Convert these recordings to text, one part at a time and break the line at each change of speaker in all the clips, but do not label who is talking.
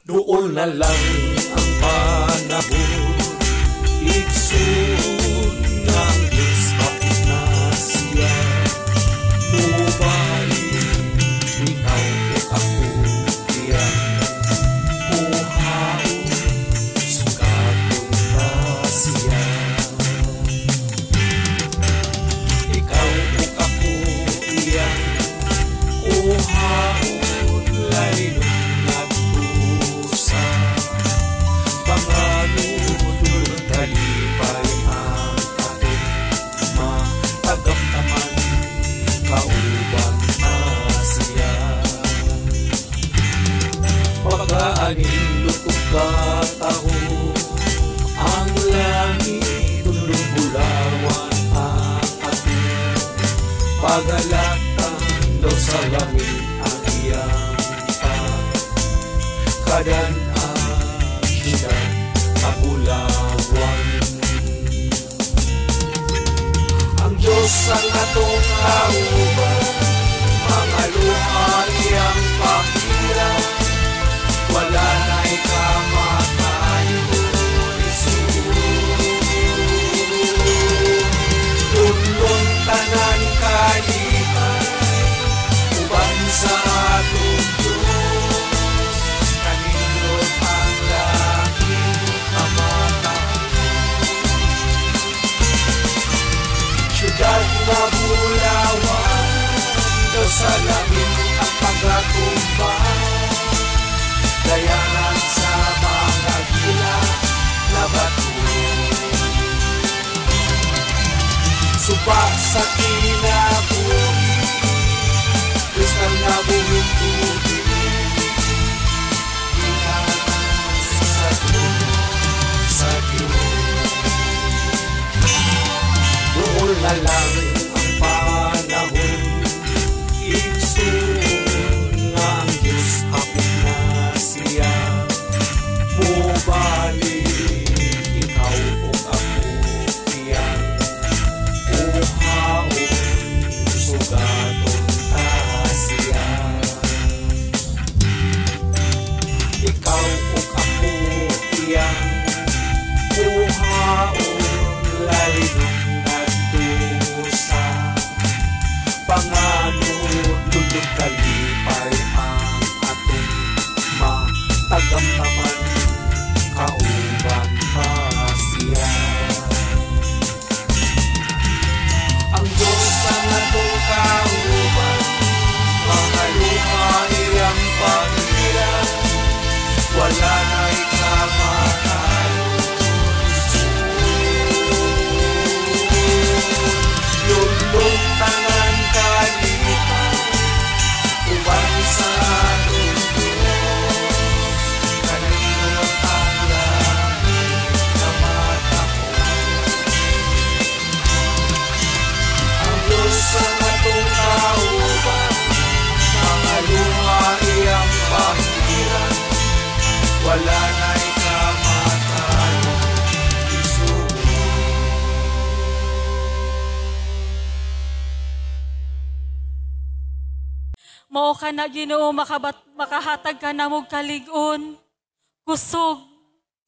Doon na lang ang panahon, iksod ng Diyos kapit na siya. Mubalik, ikaw o ako, diyan kuhao, sugatong ka siya. Ikaw o ako, diyan kuhao, lalino talipay ang ating matagamdaman, kauban na siya. Pag-aanin lutog kataho, ang langit lulubulawan ang ating pagalatan daw sa langit ang iyang kadan siya kapulawan. Ang Diyos ang atong kauban, mga luha iyang pakirang, wala na'y kamatayo, Jesus. Tulong tanan kalipan, uban sa atong Diyos, kanindot ang langit kamatay. Siyudad na bulawan, daw sa langit ang pagkakumbang, dayanan sa mga gila na bato. Suba sa kinabuhi, kristal na buhing tubig, inanas sa trono sa Diyos. Doon na lang ang panahon, iksod na ang Diyos kapit na siya. Mubalik, ikaw o ako, diyan kuhaon, sugaton ta siya. Ikaw o ako, diyan kuhaon, lalinong nagdusa, panganod lulog kalipay ang atong matagamdaman, kauban pa siya. Ang Diyos ang atong kauban, mga luha iyang pangiran, wala na'y kamatayo, lulong tangan kalipan, uban sa atong Diyos, kanindot ang langit kamatao. Ang Diyos ang atong kauban, mga luha iyang pangiran, wala na'y kamatayo, Jesus.
Mao ka na Ginoo, makahatag ka na mong kalig-on, kusog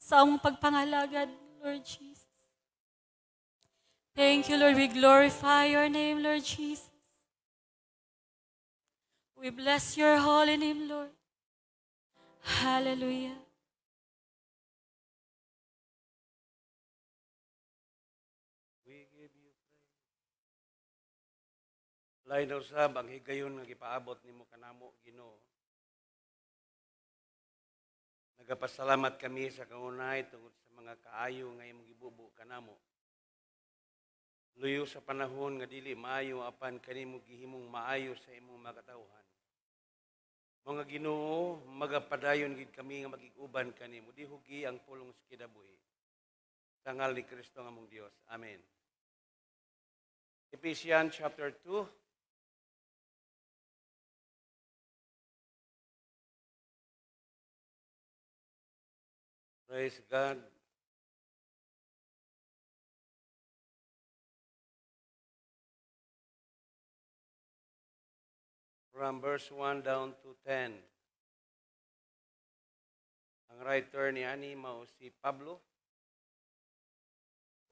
sa among pagpangalagad, Lord Jesus. Thank you, Lord. We glorify your name, Lord Jesus. We bless your holy name, Lord. Hallelujah.
We give you praise. Lain na usab ang higayon nga gipaabot nimo kanamo, Ginoo. Nagapasalamat kami sa kanunay tungod sa mga kaayo nga imong gibubo kanamo. Luyo sa panahon nga dili maayo apan kanimo gihimong maayo sa imong makatawhan. Mga Ginoo, magapadayon gid kami nga magig-uban kanimo, di hugi ang pulong sa kinabuhi. Sa ngalan ni Kristo nga among Dios. Amen. Ephesians chapter 2. Praise God. From verse 1 down to 10. Ang writer ni ani mao si Pablo.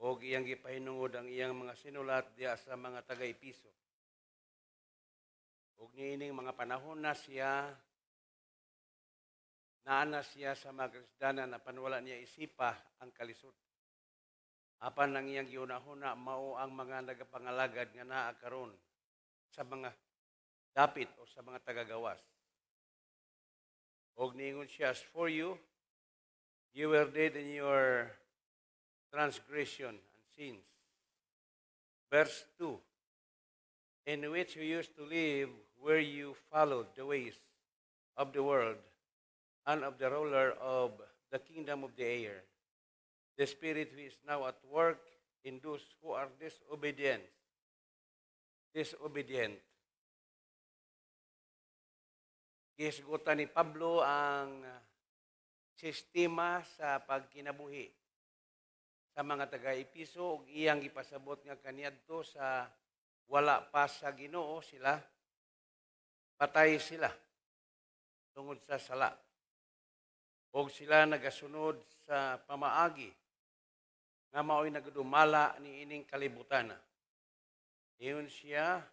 O iyang gipahinungod ang iyang mga sinulat diya sa mga taga-Episo. O niining mga panahon na siya, naana siya sa mga Kristiyanan na panwala niya isipa ang kalisod. Apan ang iyang giunahuna mao ang mga nagapangalagad nga naa karon sa mga dapit o sa mga tagagawas. Og niingon siya, as for you, you were dead in your transgression and sins. Verse 2, in which you used to live where you followed the ways of the world and of the ruler of the kingdom of the air, the spirit who is now at work in those who are disobedient. Gisgutan ni Pablo ang sistema sa pagkinabuhi sa mga taga-Episo ug iyang gipasabot nga kaniadto sa wala pa sa Ginoo sila, patay sila tungod sa sala. Og sila nagasunod sa pamaagi nga mao'y nagadumala ni ining kalibutan. Iyon siya,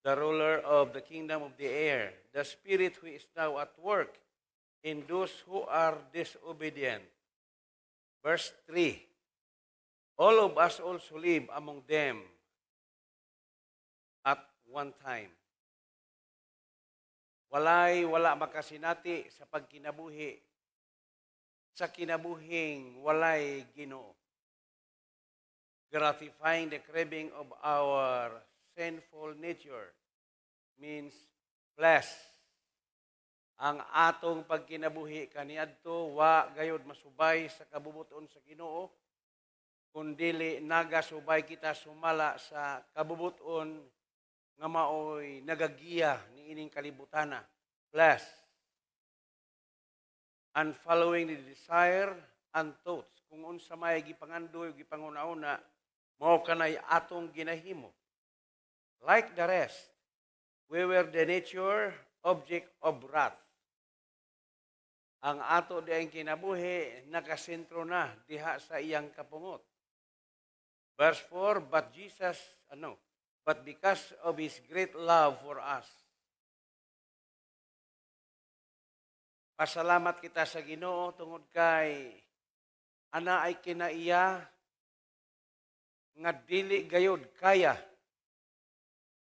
the ruler of the kingdom of the air, the spirit who is now at work in those who are disobedient. Verse 3, all of us also live among them at one time. Wala makasinati sa pagkinabuhi, sa kinabuhing walay Ginoo. Gratifying the craving of our sinful nature means flesh. Ang atong pagkinabuhi kaniadto wa gayud masubay sa kabubuton sa Ginoo, kundili nagasubay kita sumala sa kabubuton nga maoy nagagiya ni ining kalibutana, flesh. And following the desire and thoughts, kung unsa may gipangandoy gipanguna-una, mao kanay atong ginahimo. Like the rest, we were the nature object of wrath. Ang ato diayng kinabuhi nakasentro na diha sa iyang kapungot. Verse 4, but because of His great love for us. Pasalamat kita sa Ginoo tungod kay ana ay kinaiya nga dili gayud kaya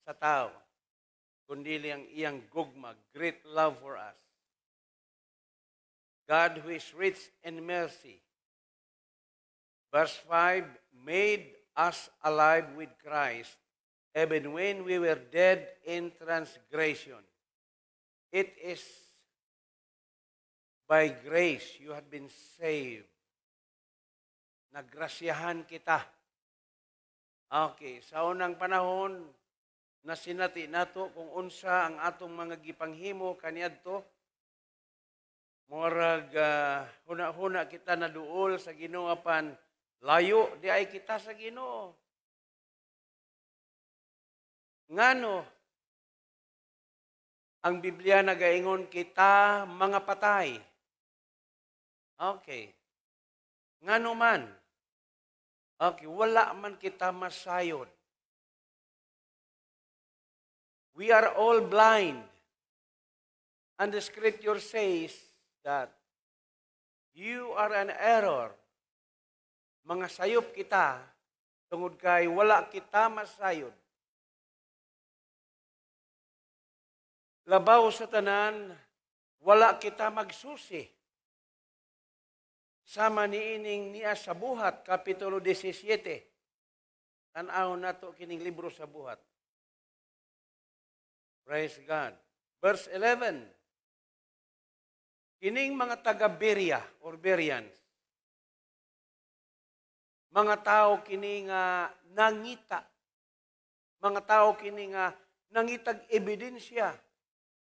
sa tao, kundi ang iyang gugma, great love for us. God who is rich in mercy. Verse 5, made us alive with Christ, even when we were dead in transgression. It is by grace you have been saved. Nagrasyahan kita. Okay, sa unang panahon, na sinati nato kung unsa ang atong mga gipanghimo kaniadto, murag huna-huna kita naduol sa Ginoo apan layo di ay kita sa Ginoo. Ngano ang Biblia nagaingon kita mga patay? Okay. Ngano man? Okay, wala man kita masayod. We are all blind. And the scripture says that you are an error. Mga sayop kita, tungod kay wala kita masayod. Labaw sa tanan, wala kita magsusi. Sama niining niya sa buhat, Kapitulo 17. Tanaw na to kining libro sa buhat. Praise God. Verse 11. Kining mga taga-Beria or Berians, mga tao kini nga nangita, mga tao kini nga nangitag ebidensya,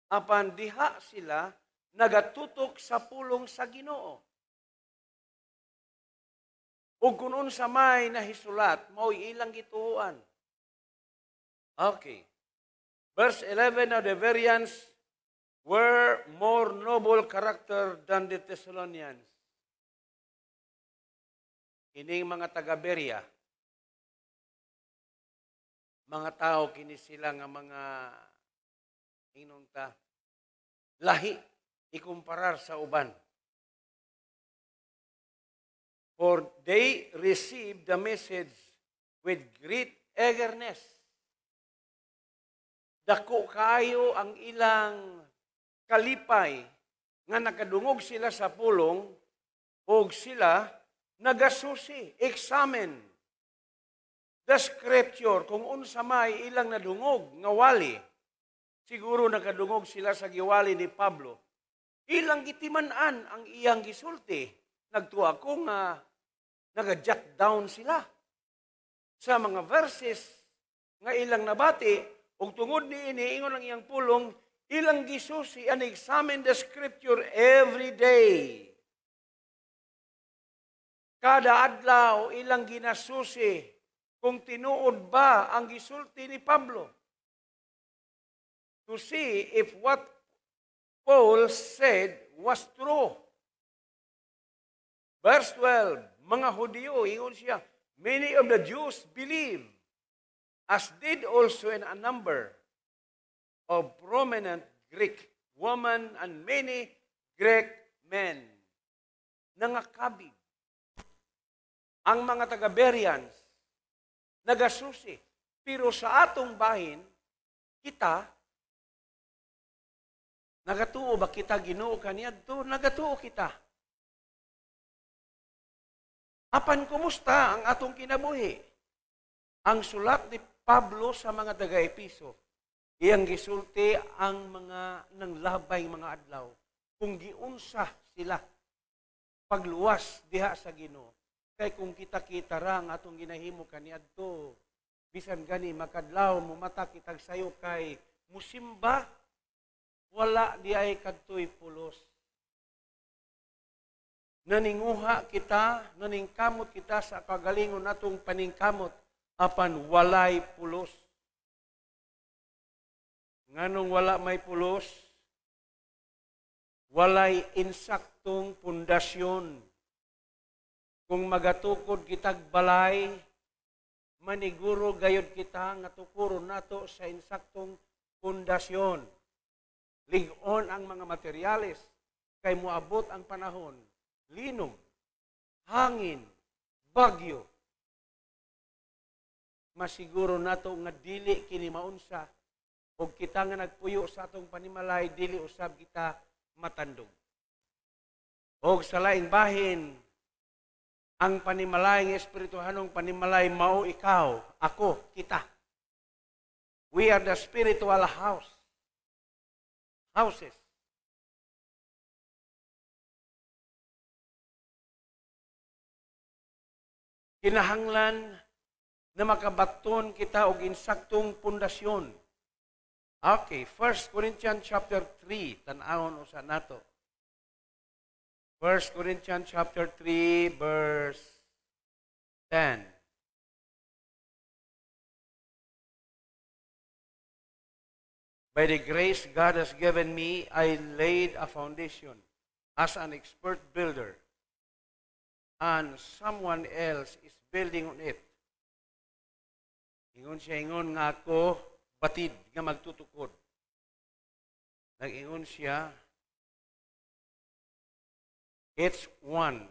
apan diha sila nagatutok sa pulong sa Ginoo. O kung unsa may nahisulat, mao'y ilang gituuan. Okay. Verse 11, now the Bereans were more noble character than the Thessalonians. Ining mga taga-Berea, mga tao kini sila nga mga inunta lahi ikumparar sa uban. For they received the message with great eagerness. Dako kayo ang ilang kalipay nga nakadungog sila sa pulong o sila nagasusi, examine the scripture kung unsa may ilang nadungog nga wali. Siguro nakadungog sila sa giwali ni Pablo. Ilang gitiman-an ang iyang gisulti. Nagtuwa ko nga naga-jot down sila sa mga verses nga ilang nabati ug tungod niini ingon ang iyang pulong ilang gisusi and examine the scripture every day. Kada adlaw ilang ginasusi kung tinuod ba ang gisulti ni Pablo to see if what Paul said was true. Verse 12, mga Hudyo, ingon siya, many of the Jews believe, as did also a number of prominent Greek women and many Greek men. Nangakabig ang mga taga-Bereans, nagasusi. Pero sa atong bahin, kita, nagatuo ba kita Ginoo kaniadto? Nagatuo kita. Apan kumusta ang atong kinabuhi? Ang sulat ni Pablo sa mga taga-Episo, iyang gisulti ang mga nanglabay mga adlaw kung giunsa sila pagluwas diha sa Ginoo. Kay kung kita-kita ra ang atong ginahimo kaniadto, bisan gani makadlaw mo mata kitag sayo kay musimba, wala di ay kadtoy pulos. Naninguha kita, naningkamot kita sa kagalingon natong paningkamot, apan walay pulos. Nganong wala may pulos? Walay insaktong pundasyon. Kung magatukod kitag balay, maniguro gayod kita nga tukuron nato sa insaktong pundasyon. Ligon ang mga materyales, kay moabot ang panahon, linog, hangin, bagyo. Masiguro nato nga dili kini maunsa o kita nga nagpuyo sa atong panimalay, dili usab kita matandog. O sa laing bahin, ang panimalay ng espirituhanong panimalay mao ikaw, ako, kita. We are the spiritual houses. Kinahanglan na makabaton kita og insaktong pundasyon. Okay, 1 Corinthians chapter 3, tan-awon usa nato. 1 Corinthians chapter 3, verse 10. By the grace God has given me, I laid a foundation as an expert builder, and someone else is building on it. Ingon siya, ingon nga ako, batid nga magtutukod. Nag-ingon siya, each one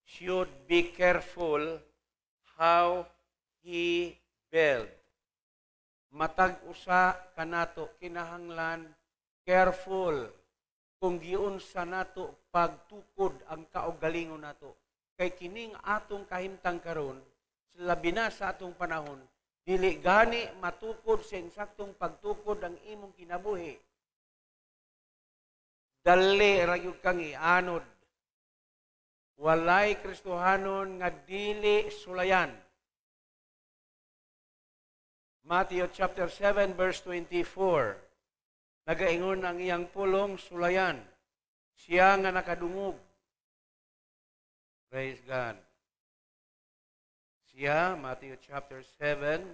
should be careful how he build. Matag usa kanato kinahanglan careful kung giunsa nato pagtukod ang kaugalingon nato. Kay kining atong kahimtang karon, labi na sa atong panahon, dili gani matukod sa insaktong pagtukod ang imong kinabuhi. Dali ra gyud kang ianod. Walay Kristohanon nga dili sulayan. Matthew chapter 7 verse 24. Nagaingon ang iyang pulong sulayan. Siya nga nakadungog. Praise God. Siya, Matthew chapter 7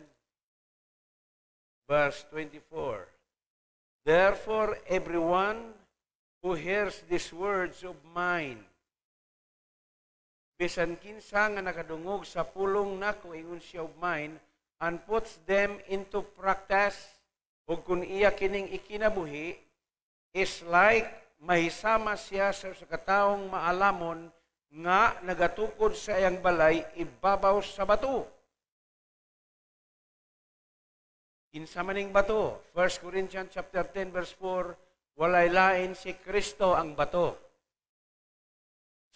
verse 24. Therefore, everyone who hears these words of mine, bisan kinsa nga nakadungog sa pulong nako ingon siya of mine, and puts them into practice, ug kung iya kining ikinabuhi, is like mahisama siya sa kataong maalamon nga nagatukod sa iyang balay ibabaw sa bato. Kinsa maning bato? 1 Corinthians chapter 10 verse 4, walay lain si Kristo ang bato.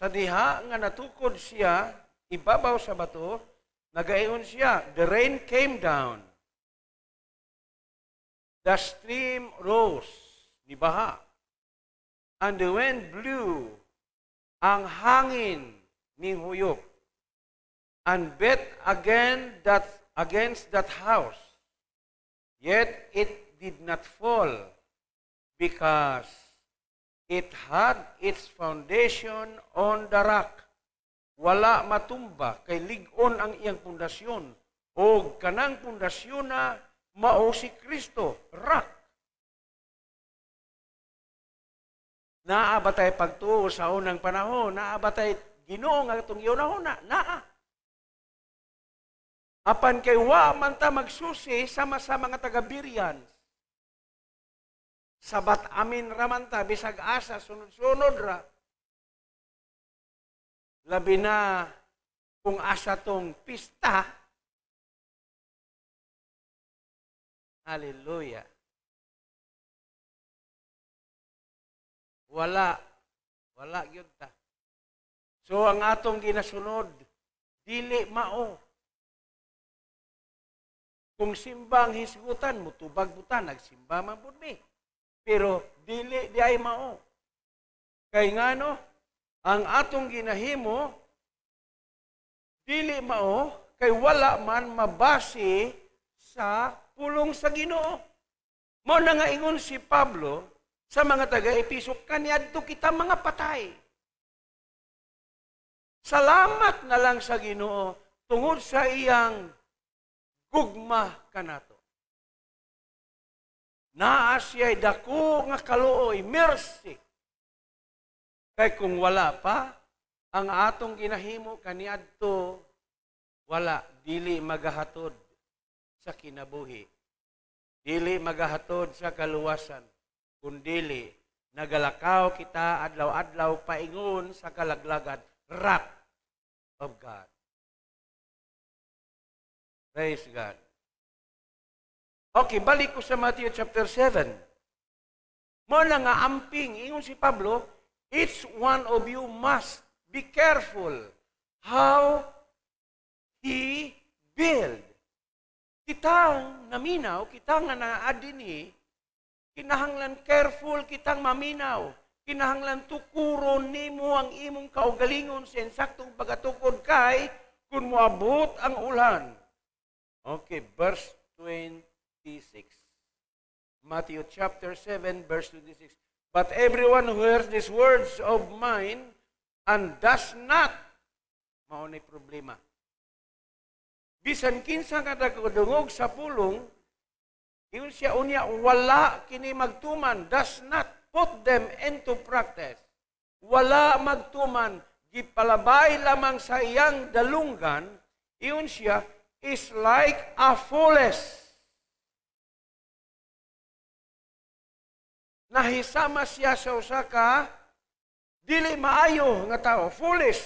Sa diha nga natukod siya ibabaw sa bato, nagaingon siya, the rain came down. The stream rose, ni baha. And the wind blew, ang hangin ni huyop, and beat against that house. Yet it did not fall, because it had its foundation on the rock. Wala matumba, kay lig-on ang iyang pundasyon. O kanang pundasyon na mao si Kristo, rock. Naabatay pagtuo sa unang panahon, naabatay Ginoo nga itong iyon naa. Apan kay wa man ta magsusi sama sa mga taga-Bereans. Sabat amin raman ta, bisag asa, sunod-sunod ra. Labi na kung asa tong pista. Hallelujah. Wala gyud ta. So ang atong ginasunod, dili mao. Kung simbang hisgutan, mutubag buta, nagsimba man pud mi. Pero dili di ay mao. Kay ngano, ang atong ginahimo, dili mao, kay wala man mabase sa pulong sa Ginoo. Mao na nga ingon si Pablo sa mga taga-Epeso, kaniadto kita mga patay. Salamat na lang sa Ginoo tungod sa iyang gugma kanato. Naa siya'y dako nga kaluoy, mercy. Kay kung wala pa, ang atong ginahimo kaniadto, wala, dili magahatod sa kinabuhi. Dili magahatod sa kaluwasan. Kundili, nagalakaw kita adlaw-adlaw paingon sa kalaglagan, wrath of God. Praise God. Okay, balik ko sa Matthew chapter 7. Mo na nga amping, ingon si Pablo, each one of you must be careful how he build. Kitang naminaw, kitang nga naadini, kinahanglan careful, kitang maminaw. Kinahanglan tukuron nimo ang imong kaugalingon sa insaktong pagatukod kay kung moabot ang ulan. Okay, verse 26. Matthew chapter 7, verse 26. But everyone who hears these words of mine and does not, mao ni problema. Bisan kinsa nga nagdungog sa pulong, iyon siya unya, wala kini magtuman, does not put them into practice. Wala magtuman, gipalabay lamang sa iyang dalunggan, iyon siya, is like a foolish. Nahisama siya sa usa ka dili maayo nga tao, foolish.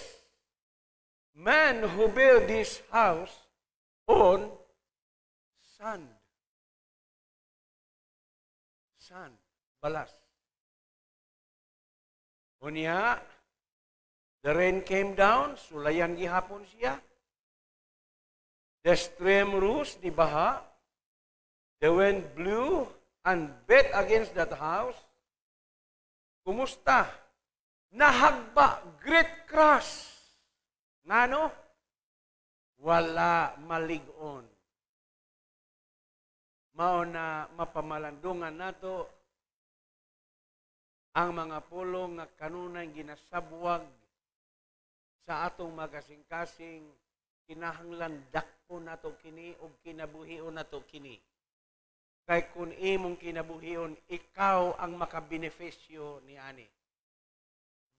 Man who built this house on sand. Sand, balas. Unya, the rain came down, sulayan gihapon siya. The stream rose, di baha. The wind blew and beat against that house. Kumusta? Nahagba, great crash. Ngano? Wala malig-on. Mao na mapamalandungan nato ang mga pulong nga kanunay ginasabwag sa atong magasing-kasing kinahanglan dakpo nato kini ug kinabuhion nato kini. Kay kung imong kinabuhion, ikaw ang makabenepisyo ni ani.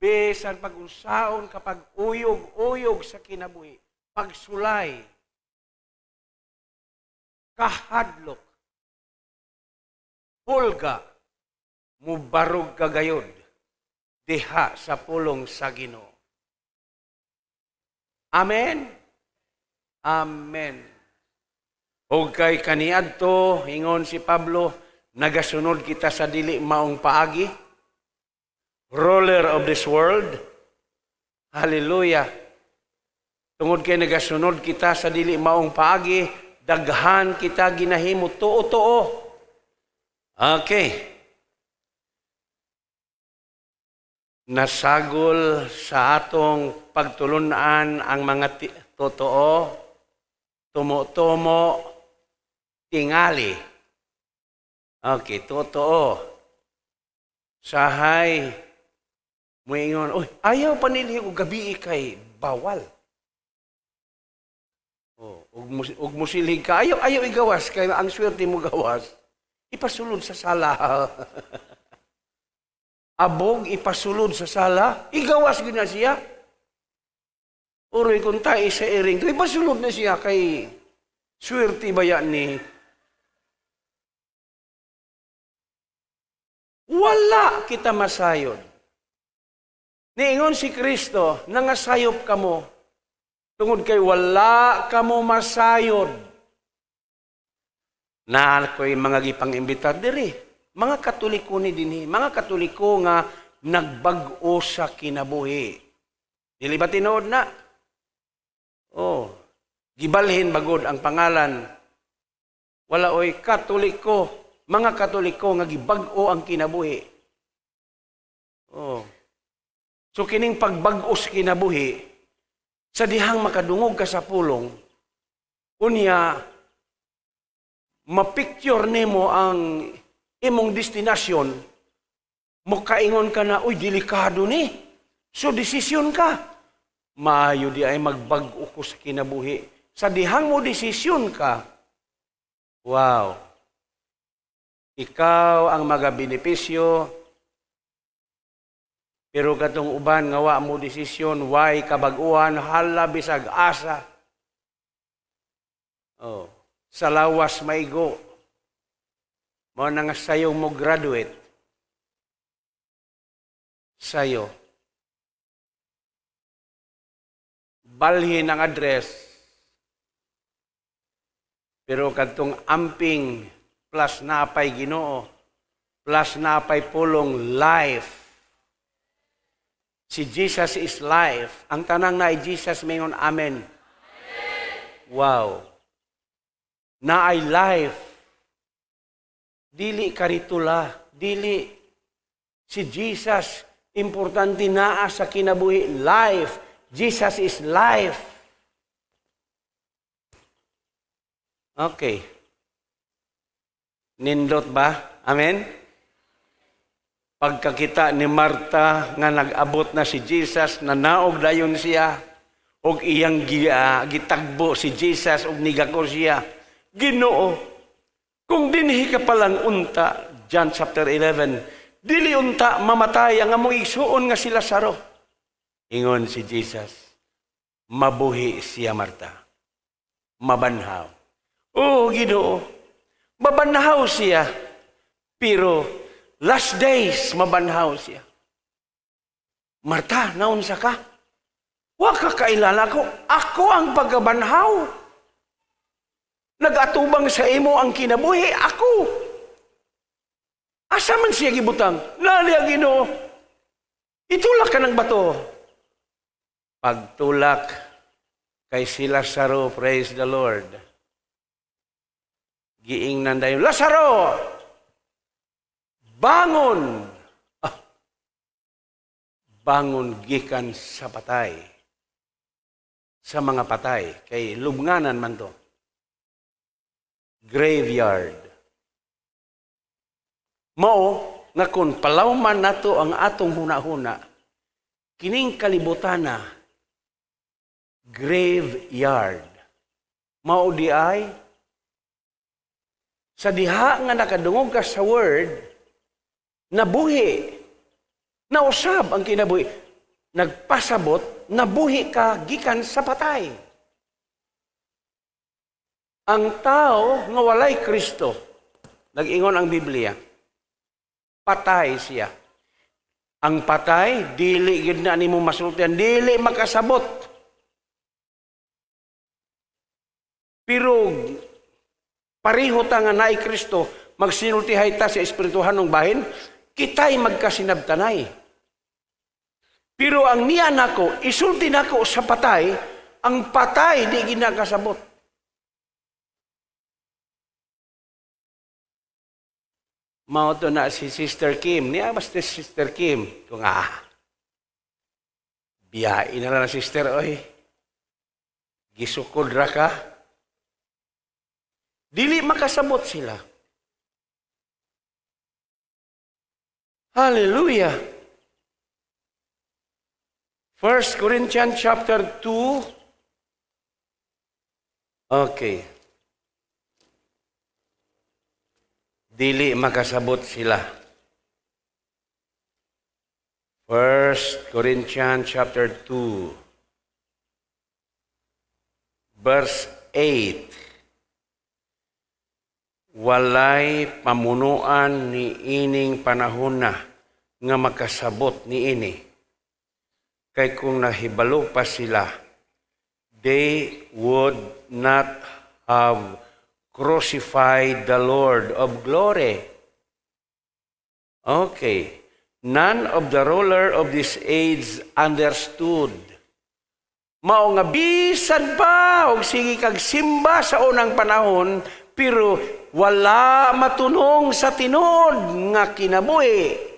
Bisan pag-unsaon kapag uyog-uyog sa kinabuhi, pagsulay, kahadlok, pulga, mubarog kagayod, diha sa pulong sa Ginoo. Amen? Amen. O kay kaniadto, ingon si Pablo, nagasunod kita sa dili maong paagi, ruler of this world. Hallelujah. Tungod kay nagasunod kita sa dili maong paagi, daghan kita ginahimo tuo-tuo. Okay. Nasagol sa atong pagtulunan ang mga totoo, tumo-tumo, tingali. Okay, totoo. Sahay, muingon, oy, ayaw pa nila og gabi kay bawal. Ug musilig ka, ayaw igawas kay ang swerte mo gawas. Ipasulod sa sala. Abog ipasulod sa sala, igawas gyud na siya. Uroy kung tayo sa iring, ipasulod na siya kay swerte ba yan ni? Wala kita masayod. Niingon si Kristo, nangasayop kamo, tungod kay wala kamo masayod. Na ako'y mga gipang-imbitar diri. Mga Katoliko ni dinhi, mga Katoliko nga nagbag-o sa kinabuhi. Dili ba tinuod na? Oh, gibalhin bagod ang pangalan. Wala oy Katoliko, mga Katoliko nga gibag-o ang kinabuhi. Oh. So kining pagbag-o sa kinabuhi, sa dihang makadungog ka sa pulong, unya mapicture nimo ang imong destinasyon, mukaingon ka na, uy, delikado ni. So, desisyon ka. Maayo di ay magbag-o ko sa kinabuhi. Sa dihang mo desisyon ka, wow, ikaw ang magabenepisyo, pero katong uban nga wa mo desisyon, why kabag-uhan, hala bisag asa. Oh, sa lawas maigo. Mo na nga sayo mo graduate. Sayo. Balhin ang address. Pero kadtong amping plus napay Ginoo, plus napay pulong life. Si Jesus is life. Ang tanang na ay Jesus mingon amen. Wow. Na ay life. Dili karitula, dili si Jesus, importante naa sa kinabuhi, life. Jesus is life. Okay. Nindot ba? Amen? Pagkakita ni Marta nga nag-abot na si Jesus, nanaog dayon siya, og iyang gitagbo si Jesus, og nigako siya, Ginoo, kung dinhi ka palang unta, John chapter 11, dili unta mamatay ang among igsuon nga si Lazaro. Ingon si Jesus, mabuhi siya Marta. Mabanhaw. Oo, Ginoo, mabanhaw siya. Pero last days, mabanhaw siya. Marta, naunsa ka? Wa ka kailala ko. Ako ang pagkabanhaw. Nag-atubang sa imo ang kinabuhi, ako. Asa man siya gibutang? Lali ang Ginoo. Itulak ka ng bato. Pagtulak kay si Lazaro, praise the Lord. Giingnan dayon, Lazaro! Bangon! Bangon gikan sa patay. Sa mga patay. Kay lubnganan man to. Graveyard. Mao nga kung palawman nato ang atong huna-huna, kining kalibutana, graveyard. Mao di ay Sa diha nga nakadungog ka sa word, nabuhi. Nausab ang kinabuhi. Nagpasabot, nabuhi ka gikan sa patay. Ang tao nga walay Kristo, nag-ingon ang Biblia, patay siya. Ang patay, dili gid na nimo masultian, dili makasabot. Pero pareho ta nga naay Kristo, magsinultihay ta sa espirituhan ng bahin, kita'y magkasinabtanay. Pero ang niya nako, isulti nako sa patay, ang patay di ginakasabot. Mao to na si Sister Kim. Niya basta Sister Kim. Ito nga. Biyain na lang Sister. Oy. Gisukod ra ka. Dili makasabot sila. Hallelujah. 1 Corinthians chapter 2. Okay. Dili makasabot sila. 1 Corinthians chapter 2. Verse 8. Walay pamunuan ni ining panahon na nga makasabot ni ini. Kay kung nahibalo pa sila, they would not have crucified the Lord of glory. Okay. None of the ruler of this age understood. Mao nga bisan pa og sige kag simba sa unang panahon, pero wala matunong sa tinuod nga kinabuhi.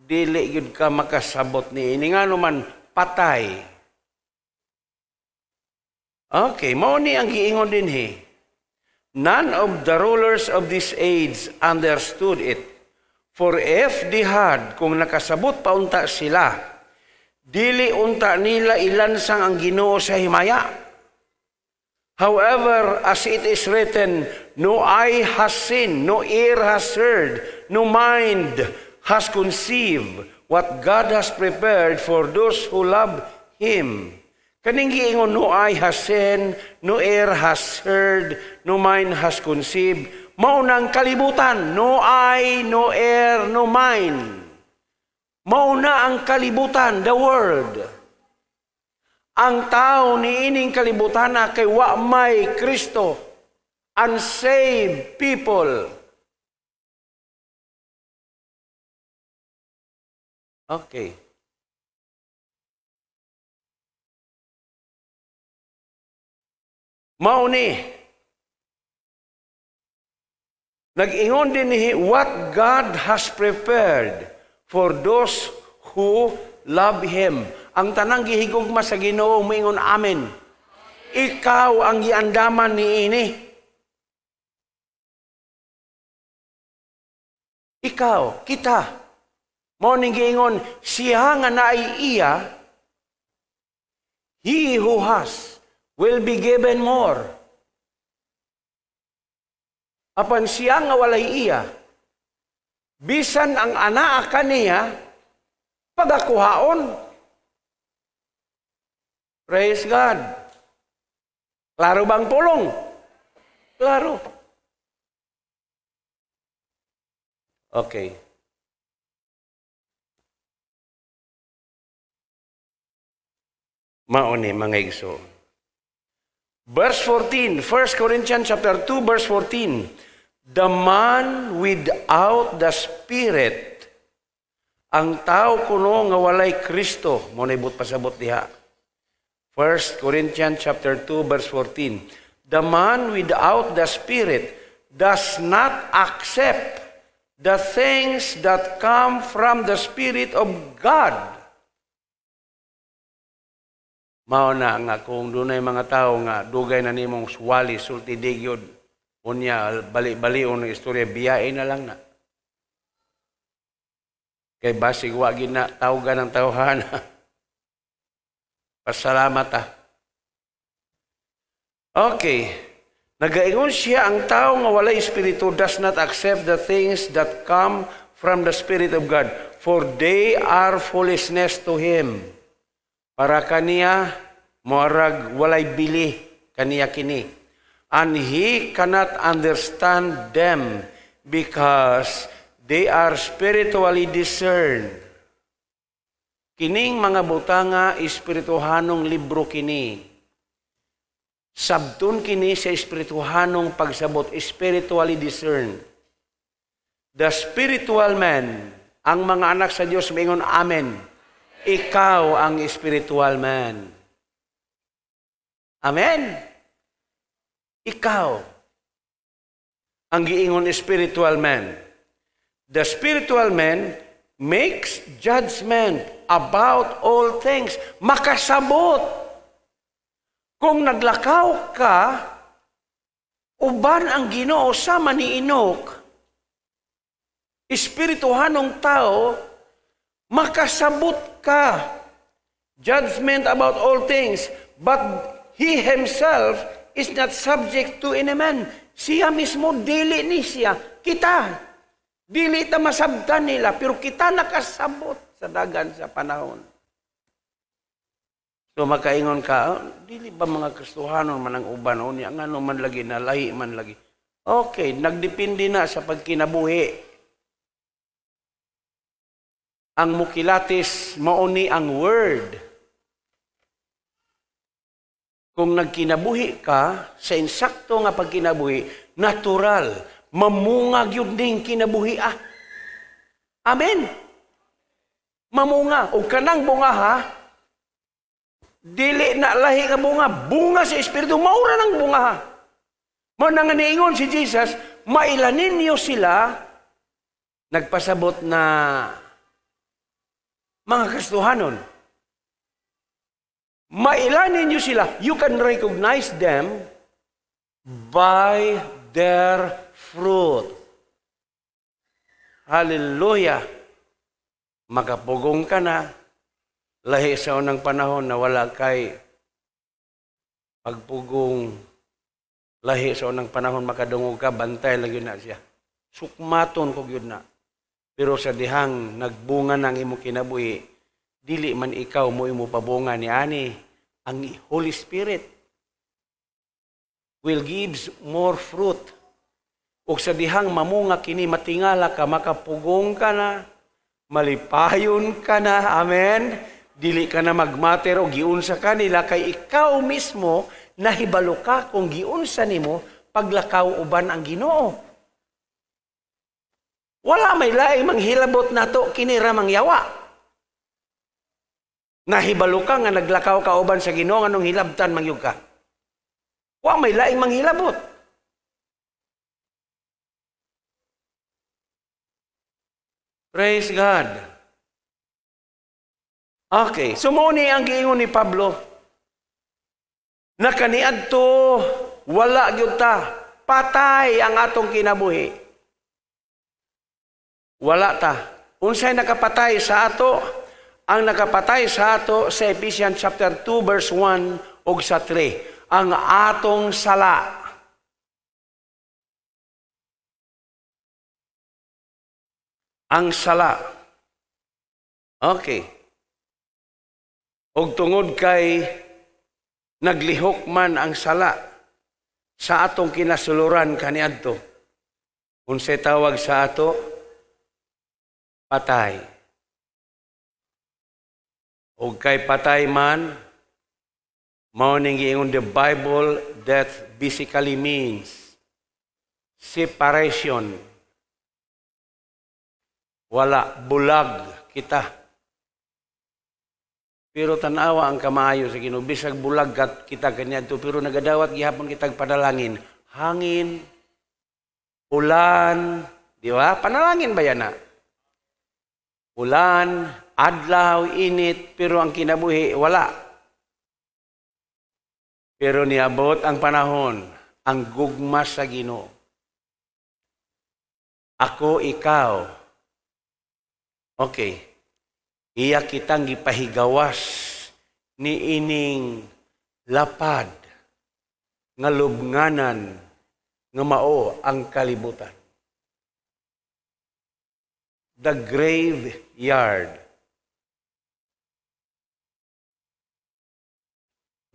Dili gyud ka makasabot ni ini nga naman patay. Okay, mao ni ang giingon dinhi. None of the rulers of this age understood it. For if they had, kung nakasabot pa unta sila, dili unta nila ilansang ang Ginoo sa himaya. However, as it is written, no eye has seen, no ear has heard, no mind has conceived what God has prepared for those who love Him. Kaning giingon, no eye has seen, no ear has heard, no mind has conceived. Maunang kalibutan, no eye, no ear, no mind. Mauna ang kalibutan, the world. Ang tao ni ining kalibutan na kay wa may Kristo, unsaved people. Okay. Mauni. Nag-ingon din ni what God has prepared for those who love Him. Ang tanang gihigugma sa Ginoo moingon amen. Ikaw ang giandaman ni ini. Ikaw, kita. Mao ning giingon siya nga naay iya, he who has will be given more. Apan siya nga walay iya, bisan ang anaa kaniya, pagakuhaon. Praise God. Klaro bang pulong? Klaro. Okay. Mauni mga igsoon. Verse 14, 1 Corinthians chapter 2, verse 14. The man without the Spirit, ang tao kuno nga walay Kristo, mo naibot pasabot diha. 1 Corinthians chapter 2, verse 14. The man without the Spirit does not accept the things that come from the Spirit of God. Mao na nga kung dunay mga tao nga dugay na nimong suwali sulti digyod unya bali-balion ng istorya biyain na lang na. Kay basig wa gid na tawgan ng tawhana. Pasalamat ta. Okay. Nagaingon siya, ang tao nga walay espiritu does not accept the things that come from the Spirit of God, for they are foolishness to him. Para kaniya, moarag walay bili, kaniya kini. And he cannot understand them because they are spiritually discerned. Kining mga butanga, espirituhanong libro kini. Sabtun kini sa espirituhanong pagsabot, spiritually discerned. The spiritual man, ang mga anak sa Diyos, maingon, amen. Ikaw ang spiritual man. Amen. Ikaw ang giingon spiritual man. The spiritual man makes judgment about all things. Makasabot. Kung naglakaw ka, uban ang Ginoo sama ni Enoch, espirituhanong tao, makasabot ka. Judgment about all things, but he himself is not subject to any man. Siya mismo, dili ni siya. Kita, dili ta masabtan nila, pero kita nakasabot sa dagan sa panahon. So makaingon ka, dili ba mga Kristohanon man ang uban o niya, ngano man lagi, nalahi man lagi. Okay, nagdepende na sa pagkinabuhi. Ang mukilatis, mauni ang word. Kung nagkinabuhi ka, sa insakto nga pagkinabuhi, natural, mamungag yun ding kinabuhi. Amen. Mamunga. O kanang bunga ha, dili na lahi ka bunga. Bunga sa Espiritu, maura ng bunga ha. Mao nga niingon si Jesus, mailanin niyo sila, nagpasabot na mga Kristohanon. Mailanin niyo sila. You can recognize them by their fruit. Hallelujah. Makapugong ka na. Lahi sa unang panahon na wala kay pagpugong. Lahi sa unang panahon makadungog ka, bantay lang yun na siya. Sukmaton kog yun na. Pero sa dihang nagbunga ng imo kinabuhi, dili man ikaw mo imo pabunga ni ani, ang Holy Spirit will gives more fruit. O sa dihang mamunga kini, matingala ka, makapugong ka na, malipayon ka na, amen. Dili ka na magmater o giunsa ka nila, kay ikaw mismo nahibalo ka kung giunsa nimo paglakaw uban ang Ginoo. Wala may laing manghilabot nato kinira mangyawa. Nahibalo ka nga naglakaw ka uban sa Ginoo nganong hilabtan mangyug ka. Wa may laing manghilabot. Praise God. Okay, sumuni ang giingon ni Pablo. Nakaniadto, wala gyud ta. Patay ang atong kinabuhi. Wala ta. Unsay nakapatay sa ato? Ang nakapatay sa ato sa Ephesians chapter 2 verse 1 ug sa 3, ang atong sala. Ang sala. Okay. Og tungod kay naglihok man ang sala sa atong kinasuluran kaniadto. Unsay tawag sa ato? Patay. Og kay patay man, mao ning giingon the Bible, death basically means separation. Wala, bulag kita. Pero tanawa ang kamaayo sa Ginoo, bisag bulag kita kaniadto, pero nagadawat gihapon kitag panalangin. Hangin, ulan, di ba? Panalangin ba yan na? Ulan, adlaw, init, pero ang kinabuhi, wala. Pero niabot ang panahon, ang gugma sa Ginoo. Ako, ikaw. Okay. Iya kitang gipahigawas ni ining lapad nga lubnganan nga mao ang kalibutan. The graveyard.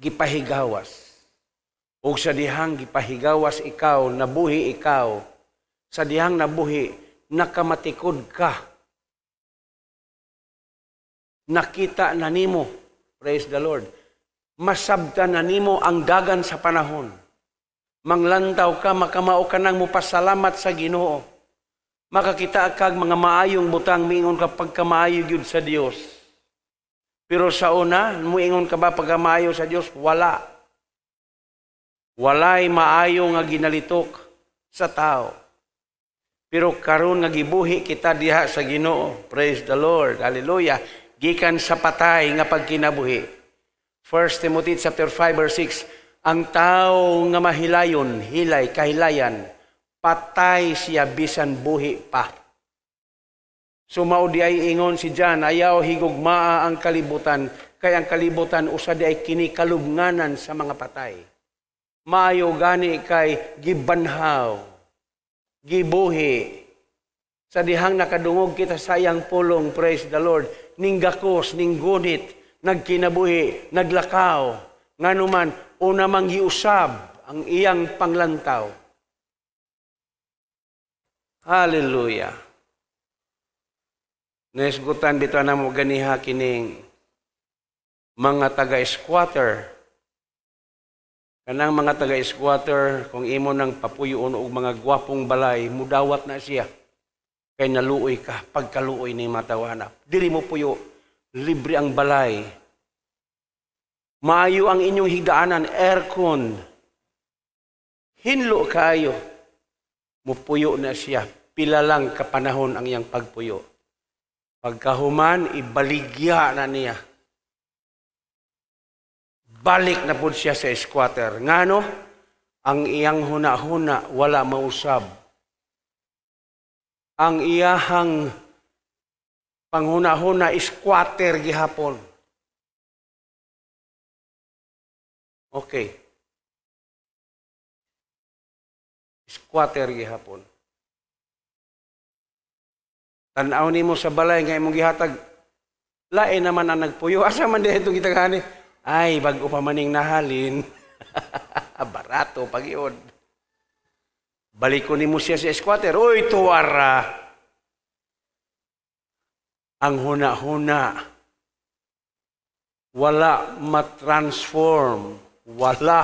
Gipahigawas. O sa dihang gipahigawas ikaw, nabuhi ikaw, sa dihang nabuhi, nakamatikod ka. Nakita na nimo, praise the Lord, masabtan na nimo ang dagan sa panahon. Manglantaw ka, makamao ka nang mupasalamat sa Ginoo. Makakita kag mga maayong butang, miingon ka pagkamaayo gyud sa Dios. Pero sa una, muingon ka ba pagkamaayo sa Dios? Wala. Walay maayo nga ginalitok sa tao. Pero karon nga gibuhi kita diha sa Ginoo. Praise the Lord. Hallelujah. Gikan sa patay nga pagkinabuhi. 1 Timothy chapter 5 verse 6, ang tao nga mahilayon, kahilayan, patay siya bisan buhi pa. Sumao di ay ingon si John, ayaw higugmaa ang kalibutan, kay ang kalibutan usa di ay kinikalubnganan sa mga patay. Maayo gani kay gibanhaw, gibuhi. Sa dihang nakadungog kita sa iyang pulong, praise the Lord, ning gakos, ning gunit, nagkinabuhi, naglakaw, nganuman, una mang giusab ang iyang panglantaw. Hallelujah. Nesgutan dito na mo ganiha kining mga taga-squatter. Kanang mga taga-squatter, kung imo nang papuyon og mga gwapong balay, mudawat na siya. Kay naluoy ka, pagkaluoy ni matawana. Diri mo puyo, libre ang balay. Maayo ang inyong higdaanan, aircon. Hinlo kayo. Mupuyo na siya. Pila lang kapanahon ang iyang pagpuyo. Pagkahuman, ibaligya na niya. Balik na po siya sa squatter. Ngano? Ang iyang huna-huna, wala mausab. Ang iyahang panghuna-huna, squatter gihapon. Okay. Squatter gihapon. Tanaw nimo sa balay nga imong gihatag, lain naman ang nagpuyo. Asa man dito gitagani? Ay, bago pa maning nahalin. Barato pagiod. Balik ko nimo siya sa squatter. Uy, tuwara. Ang huna-huna. Wala matransform. Wala.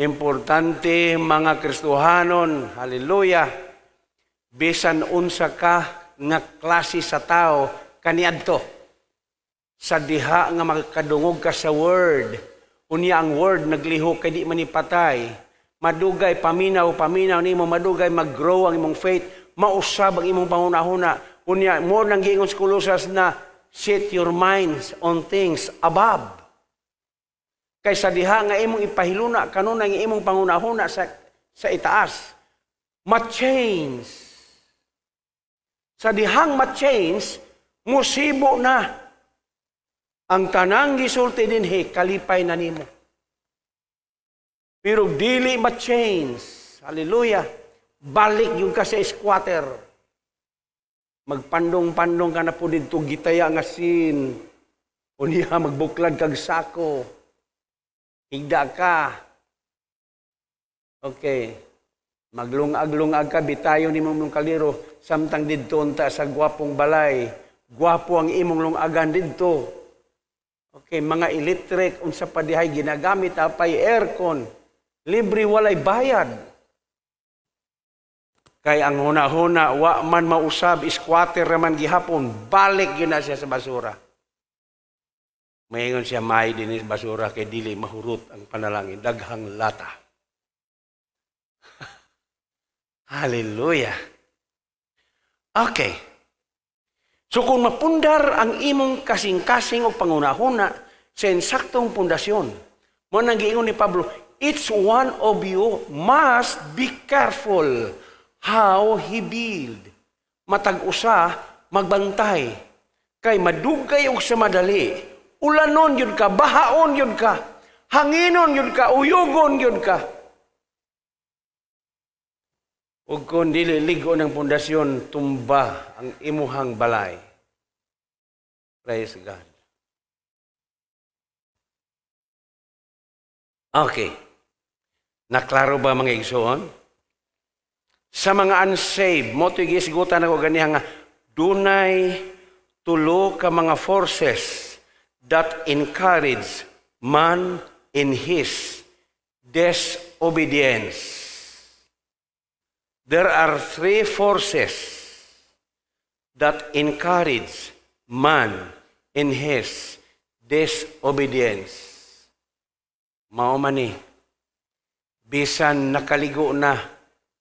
Importante mga Kristohanon. Hallelujah. Bisan unsa ka nga klase sa tao kaniadto. Sa diha nga makadungog ka sa word. Unya ang word naglihok kay di man ipatay. Madugay paminaw nimo, madugay mag-grow ang imong faith, mausab ang imong pangunahuna. Unya mo nang giingon sa Colossus na set your minds on things above. Kay sa diha nga imong ipahiluna kanon ang imong pangunahuna sa itaas. Ma-change. Sa dihang ma-change, musibo na. Ang tanang gisulti dinhi, kalipay na nimo. Pero dili ma-change. Hallelujah. Balik yung ka sa squatter. Magpandong-pandong ka na po dito, gitaya nga sin. Unya, magbuklad kag sako. Higda ka. Okay. Maglungag-lungag ka, bitayo ni mong kaliro, samtang didto unta sa gwapong balay. Gwapo ang imong lungagan didto. Okay, mga electric, unsa pa dihay ginagamit, apay aircon. Libre walay bayad. Kay ang huna-huna, wa man mausab, squatter raman gihapon, balik yun na siya sa basura. Mayngon siya, may din sa basura, kay dili mahurot ang panalangin, daghang lata. Hallelujah. Okay. So kung mapundar ang imong kasing-kasing o pangunahuna sa insaktong pundasyon, mo nang giingon ni Pablo, each one of you must be careful how he build. Matag-usa, magbantay. Kay madugay og sa madali. Ulanon yun ka, bahaon yun ka, hanginon yun ka, uyugon yun ka. Ug kung dili ligo ng pundasyon, tumba ang imuhang balay. Praise God. Okay. Naklaro ba mga igsoon? Sa mga unsaved, mo ito gisgutan ako ganihan nga, dunay tulo ka mga forces that encourage man in his disobedience. There are three forces that encourage man in his disobedience. Mao man ni, bisan nakaligo na,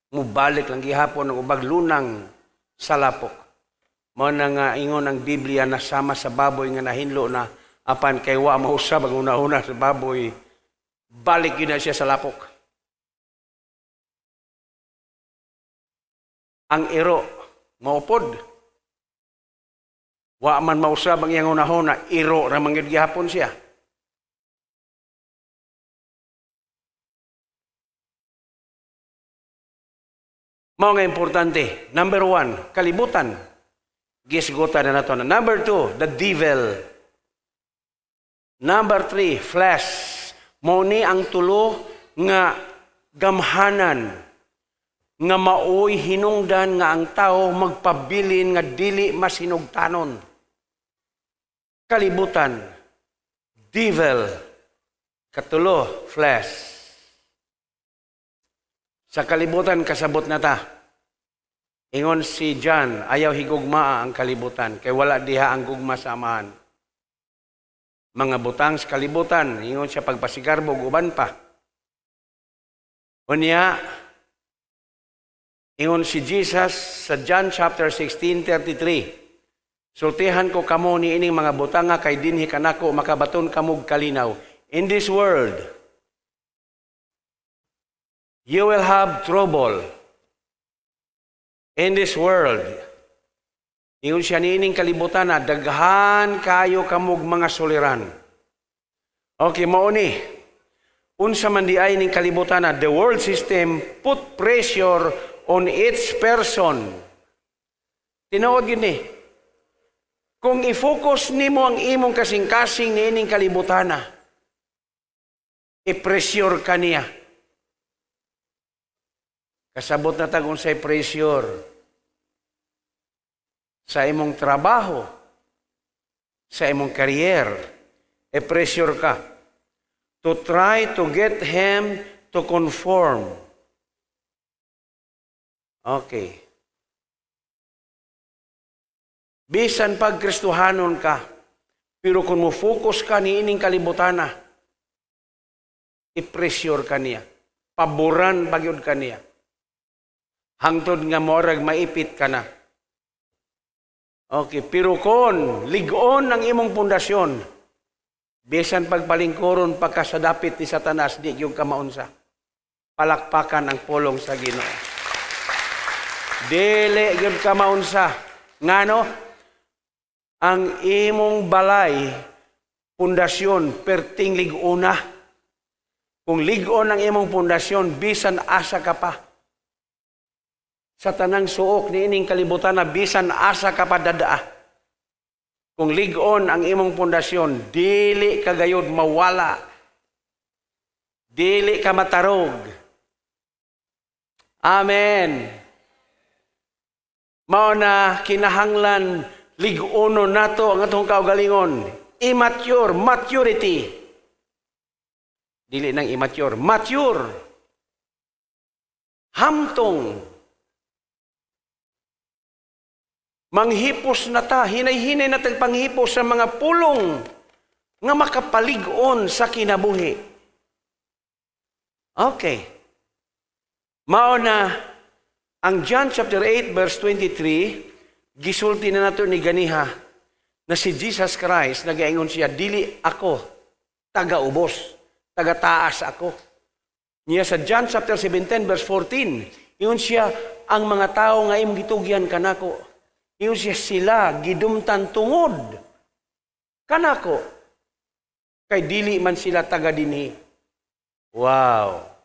mubalik lang gihapon ng ubag lunang sa lapok. Mao na nga ingon ang Biblia na sama sa baboy nga nahinlo na apan kay wa mausab ang una-una sa baboy, balik yun na siya sa lapok. Ang iro, maupod. Wa man mausab ang iyang una-una, iro ramang yun gihapon siya. Mao nga importante. Number 1, kalibutan. Gisgutan na nato na. Number 2, the devil. Number 3, flesh. Mao ni ang tulo nga gamhanan nga maoy hinungdan nga ang tao magpabilin nga dili masinugtanon. Kalibutan, devil, katulo, flesh. Sa kalibutan, kasabot na ta. Ingon si John, ayaw higugma ang kalibutan, kay wala diha ang gugma sa amahan. Mga butang sa kalibutan, ingon siya pagpasigarbog, uban pa. Unya, ingon si Jesus sa John chapter 16:33, sultihan ko kamo ni ining mga butanga kay dinhi kanako makabaton kamog kalinaw. In this world, you will have trouble. In this world, ingon siya niining kalibutan na daghan kayo kamog mga suliran. Okay, mao ni. Unsa man di ay ning kalibutan na the world system put pressure on each person. Tinuod yun ni. Kung i-focus nimo ang imong kasing-kasing niining kalibutan na, i-pressure ka niya. Kasabot na tagong say pressure sa imong trabaho, sa imong career, pressure ka to try to get him to conform. Okay. Bisan pag Kristohanon ka, pero kung mo focus ka ni ining kalibutan na, i-pressure ka niya. Paboran bagyod ka niya. Hangtod nga morag maipit ka na. Okay, pero kon ligon ang imong pundasyon, bisan pagpalingkuron pagka sa dapit ni Satanas, di yung kamaunsa. Palakpakan ang pulong sa Ginoo. Dili yung kamaunsa. Ngano? Ang imong balay, pundasyon, perting liguna. Kung ligon ang imong pundasyon, bisan asa ka pa. Sa tanang suok ni ining kalibutan na bisan asa ka pa dadaa. Kung ligon ang imong pundasyon, dili ka gayud mawala. Dili ka matarog. Amen. Mao na kinahanglan lig-uno nato ang atong kaugalingon. Immature, maturity. Dili nang immature, mature. Hamtong. Manghipos na ta, hinay-hinay na tagpanghipos sa mga pulong nga makapalig-on sa kinabuhi. Okay. Mao na ang John chapter 8 verse 23, gisulti na nato ni ganiha na si Jesus Christ, nagaingon siya, dili ako taga-ubos, taga-taas ako. Niya sa John chapter 17 verse 14, ingon siya, ang mga tao nga imong gitugyan kanako, ingon siya sila gidumtan tungod kanako, kay dili man sila taga dinhi. Wow.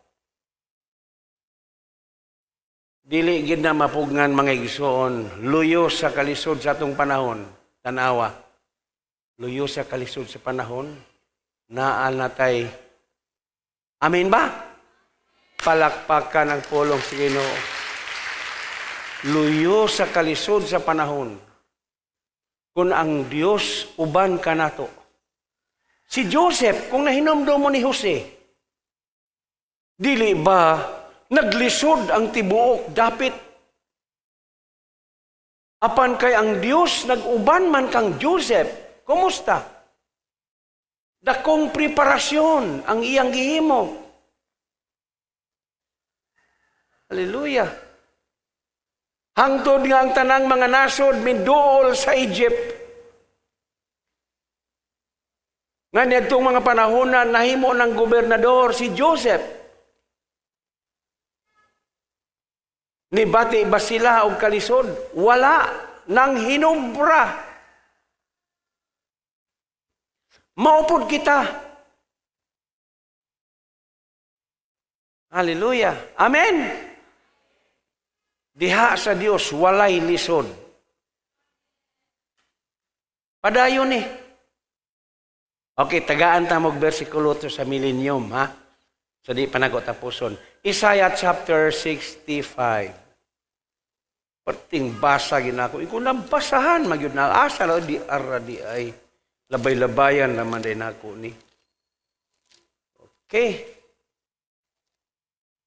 Dili gid na mapugnan mga igsoon, luyo sa kalisod sa atong panahon, tanawa. Luyo sa kalisod sa panahon, naal natay. Amen ba? Palakpakan ang pulong sa Ginoo. Luyo sa kalisod sa panahon, kung ang Dios uban ka nato. Si Joseph, kung nahinomdom mo ni Jose, dili ba naglisod ang tibuok dapit? Apan kay ang Dios nag-uban man kang Joseph, kumusta? Dakong preparasyon ang iyang gihimo. Hallelujah. Hangtod nga ang tanang mga nasod minduol sa Egypt. Nga nitong mga panahon na nahimo ng gobernador si Joseph. Nibati ba sila og kalisod? Wala nang hinubra. Maupod kita. Hallelujah. Amen. Diha sa Dios walay lisod. Padayon ni. Okay, tagaan ta mog bersikulo to sa millennium, ha? So di pa nagotapuson. Isaiah chapter 65. Perting basa ginako. Iko nabasahan magyud na asa na di ara di ay labay-labayan naman din ako ni. Okay.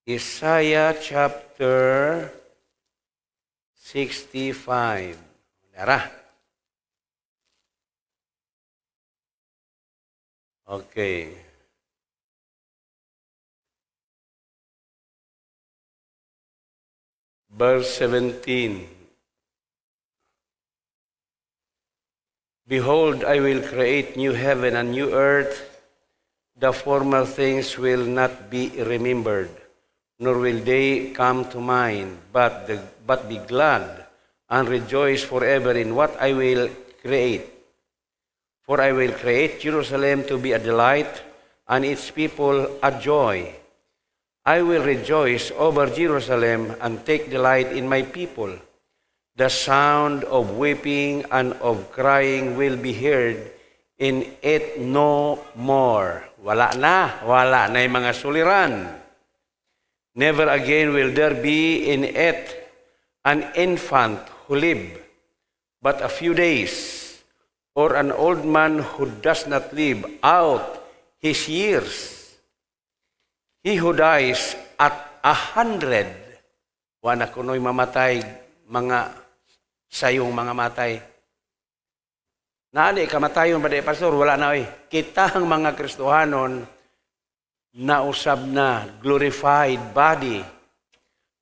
Isaiah chapter 65. Dara. Okay. Verse 17. Behold, I will create new heaven and new earth. The former things will not be remembered, nor will they come to mind, but be glad and rejoice forever in what I will create. For I will create Jerusalem to be a delight, and its people a joy. I will rejoice over Jerusalem and take delight in my people. The sound of weeping and of crying will be heard in it no more. Wala na yung mga suliran. Never again will there be in it an infant who live but a few days, or an old man who does not live out his years. He who dies at 100, wala kuno'y mamatay, mga sayong mga matay. Naali, kamatayon ba di, Pastor? Wala na, kita ang mga Kristohanon, nausab na, glorified body,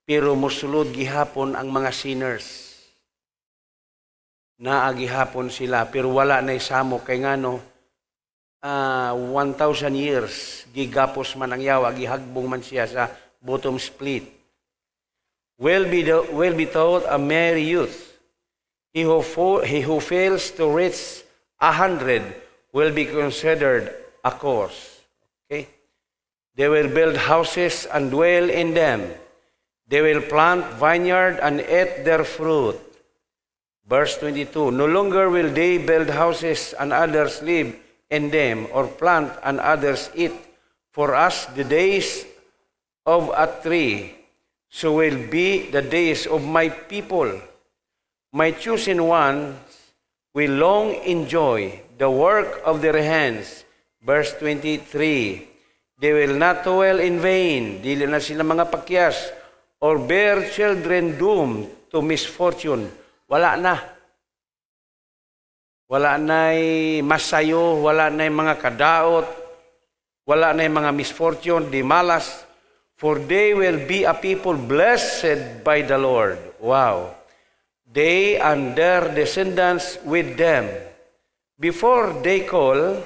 pero musulod gihapon ang mga sinners. Naagihapon sila, pero wala na isamo, kay ngano, 1,000 years, gigapos man ang yawa, gihagbong man siya sa bottom split. Will be told a merry youth. He who fails to reach 100 will be considered a corpse. Okay? They will build houses and dwell in them. They will plant vineyard and eat their fruit. Verse 22, no longer will they build houses and others live in them, or plant and others eat. For us the days of a tree, so will be the days of my people. My chosen ones will long enjoy the work of their hands. Verse 23, they will not toil in vain, dili na sila mga pakyas, or bear children doomed to misfortune. Wala na. Wala na'y masayo, wala na'y mga kadaot, wala na'y mga misfortune, di malas, for they will be a people blessed by the Lord. Wow. They and their descendants with them. Before they call,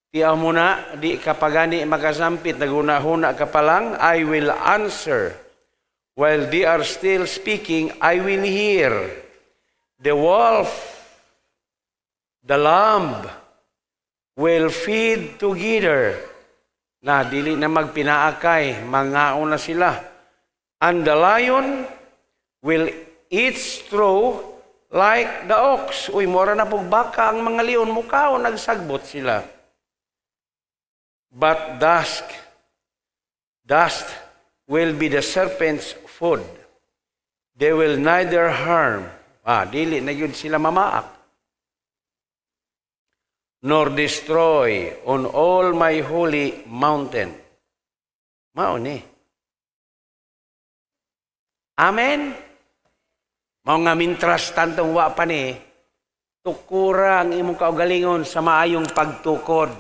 tiyaw mo na, di kapagani makasampit, nagunahuna ka pa lang, I will answer. While they are still speaking, I will hear. The wolf, the lamb will feed together. Na dili na magpinaakay, mangaon na sila. And the lion will eat straw like the ox. Uy, mora na pong baka ang mga leon. Mukhaon, nagsagbot sila. But dust will be the serpent's food. They will neither harm. Dili na yun sila mamaak. Nor destroy on all my holy mountain. Mao ni. Amen? Mao nga mintras tantong wa pa ni, tukura ang imong kaugalingon sa maayong pagtukod.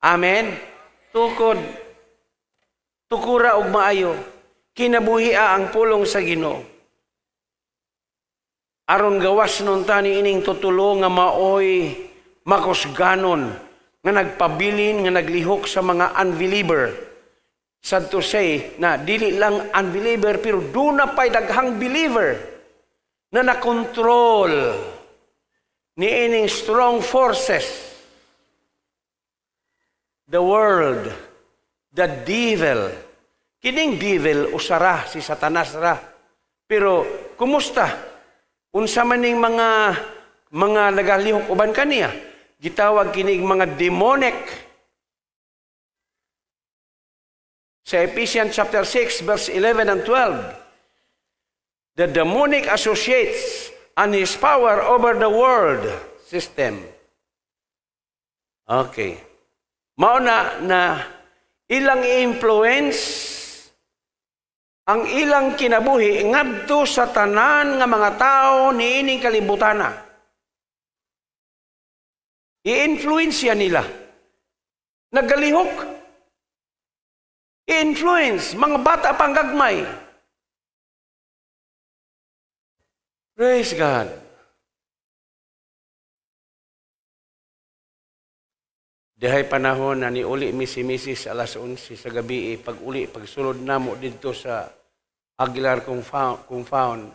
Amen? Tukod. Tukura og maayo. Kinabuhia ang pulong sa Ginoo. Aron gawas nun tani ining tutulo nga maoy makusganon, nga nagpabilin, nga naglihok sa mga unbeliever. Sad to say, na dili lang unbeliever, pero doon na pa'y daghang believer na nakontrol ni ining strong forces. The world, the devil. Kining devil, usara, si Satanas ra. Pero, kumusta? Unsa man ning mga nagalihok uban kaniya? Gitawag kining mga demonic. Sa Ephesians chapter 6, verse 11 and 12, the demonic associates and his power over the world system. Okay. Mauna na ilang influence ang ilang kinabuhi ngadto sa tanan nga mga tao niining kalibutana. I-influensya nila. Naggalihok. I-influence mga bata pang gagmay. Praise God. Dihay panahon na niuli misi-misis alas 11 sa gabi, pagsulod na mo dito sa Aguilar Compound,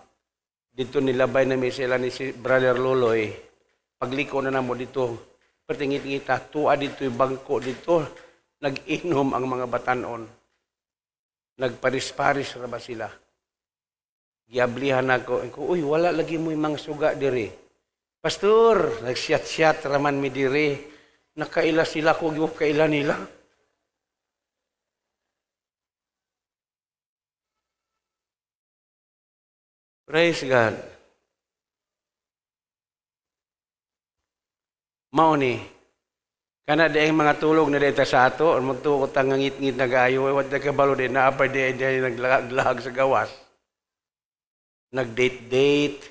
dito nilabay na sila ni si Brother Loloy, pagliko na mo dito, patingit-ngita, tuwa dito yung bangko dito, nag-inom ang mga batanon, nagparis-paris na ba sila? Giablihan ako, uy, wala lagi mo yung mga suga diri. Pastor, nagsyat-syat raman mi diri, nakaila sila kung yung kaila nila. Praise God. Mao ni, kana daing mga tulog na dito sa ato, or magtukot ang ngit-ngit na gayo, wad na kabalo din, naapay din naglag sa gawas. Nag-date-date,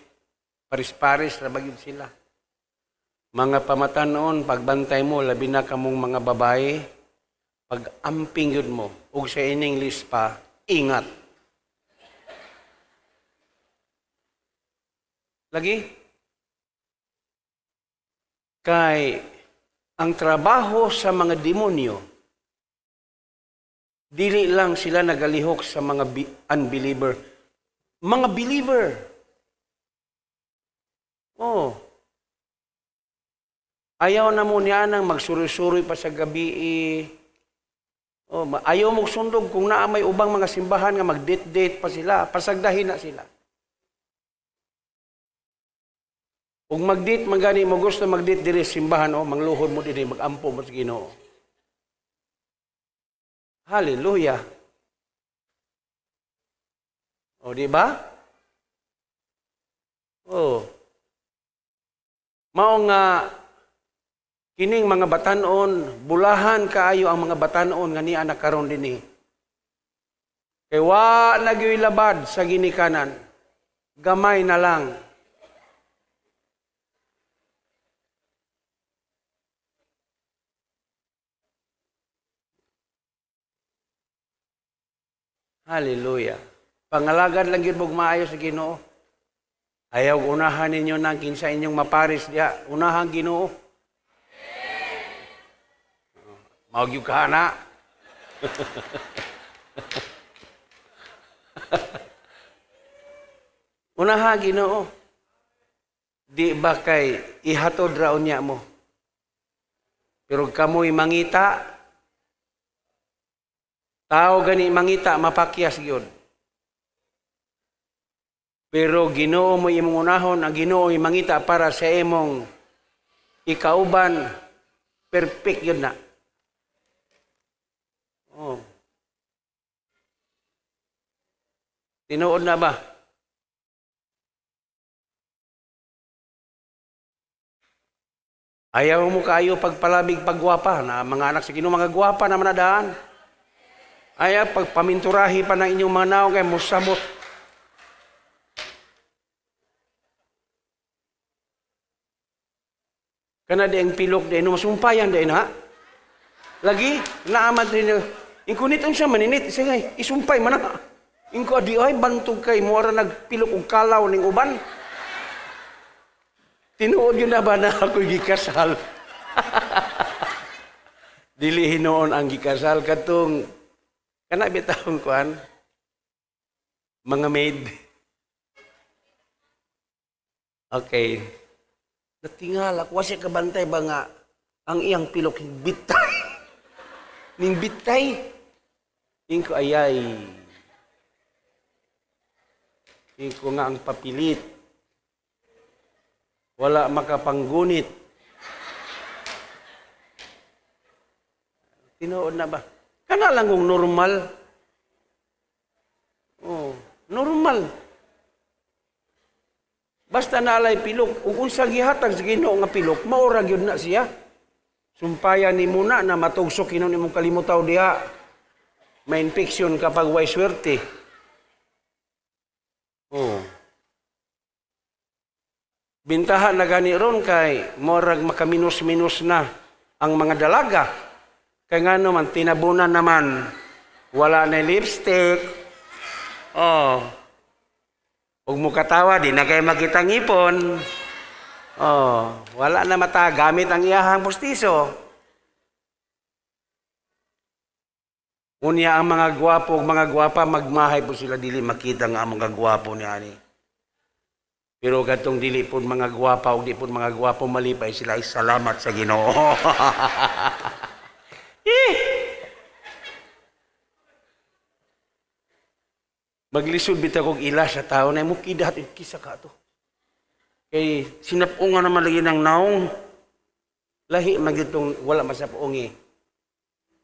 paris-paris, rabagin sila. Mga pamatanon, pagbantay mo, labi na kamong mga babae, pag-amping yun mo, ug sa ining list pa, ingat. Lagi? Kay, ang trabaho sa mga demonyo, dili lang sila nagalihok sa mga unbeliever, mga believer. Oh. Ayaw na mo niya nang magsuri-suri pa sa gabi. Oh, ayaw mo sundog kung naa may ubang mga simbahan nga mag-date-date pa sila, pasagdahin na sila. Kung mag-date, magani mo gusto mag-date diri simbahan, mangluhod mo diri, mag-ampo mo sa Ginoo. Hallelujah. O, di ba? O. Mao nga, kining mga batanon, bulahan kaayo ang mga batanon nga niya nakaroon din eh. Kaya wa nagyoy labad sa ginikanan. Gamay na lang. Hallelujah. Pangalagad lang yun mong maayo sa Ginoo. Ayaw unahan ninyo ng kinsa inyong maparis diya. Unahan Ginoo. Mawag yung kahana. Unahan Ginoo. Di ba kay ihatod raon niya mo? Pero kamoy mangita, tao gani mangita, mapakyas yun. Pero Ginoo mo imong unahon, ang Ginoo mangita para sa imong ikauban, perfect yun na. Oh. Tinuod na ba? Ayaw mo kayo pagpalabig pagguwapa na mga anak sa Ginoo, mga guwapa na manadaan. Ayaw pagpaminturahi pa ng inyong mga naong kay musamot. Kana di ang pilok di, masumpayan di na. Lagi, naamat rin. Inkunit ang siya maninit, sige, isumpay man na. Inko adi ay, bantog kay, mura nagpilok og kalaw ning uban. Tinuod yun na ba na ako'y gikasal? Dili hinoon ang gikasal katong kana bitahon kuan mga maid. Okay. Natingala ko siya kabantay ba nga ang iyang pilok bitay. Ning bitay. Inko ayay. Inko nga ang papilit. Wala makapanggunit. Tinuod na ba? Kana lang kung normal. Oh, normal. Basta naalay pilok, ug unsa gihatag sa Ginoo nga pilok, maura gyud na siya. Sumpayan ni muna na matugsok kinon imong kalimutaw diha. May infection kapag way swerte. Oh. Bintahan na gani ron kay morag makaminus-minus na ang mga dalaga. Kay nga naman, tinabunan naman, wala na lipstick. Oh. Huwag mo katawa, di na kayo makitang ipon. Oh. Wala na mata, gamit ang iyahang pustiso. Unya ang mga gwapo, mga gwapa, magmahay po sila, dili makita nga ang mga gwapo ni ani. Pero katong dili po mga gwapa, o di po mga gwapo malipay, sila ay salamat sa Ginoo. Maglisod bitaw kog ila sa tao na mo kidat kisa ka to. Kay sinapungan naman lagi ng naong. Lahi magitong wala masapong eh.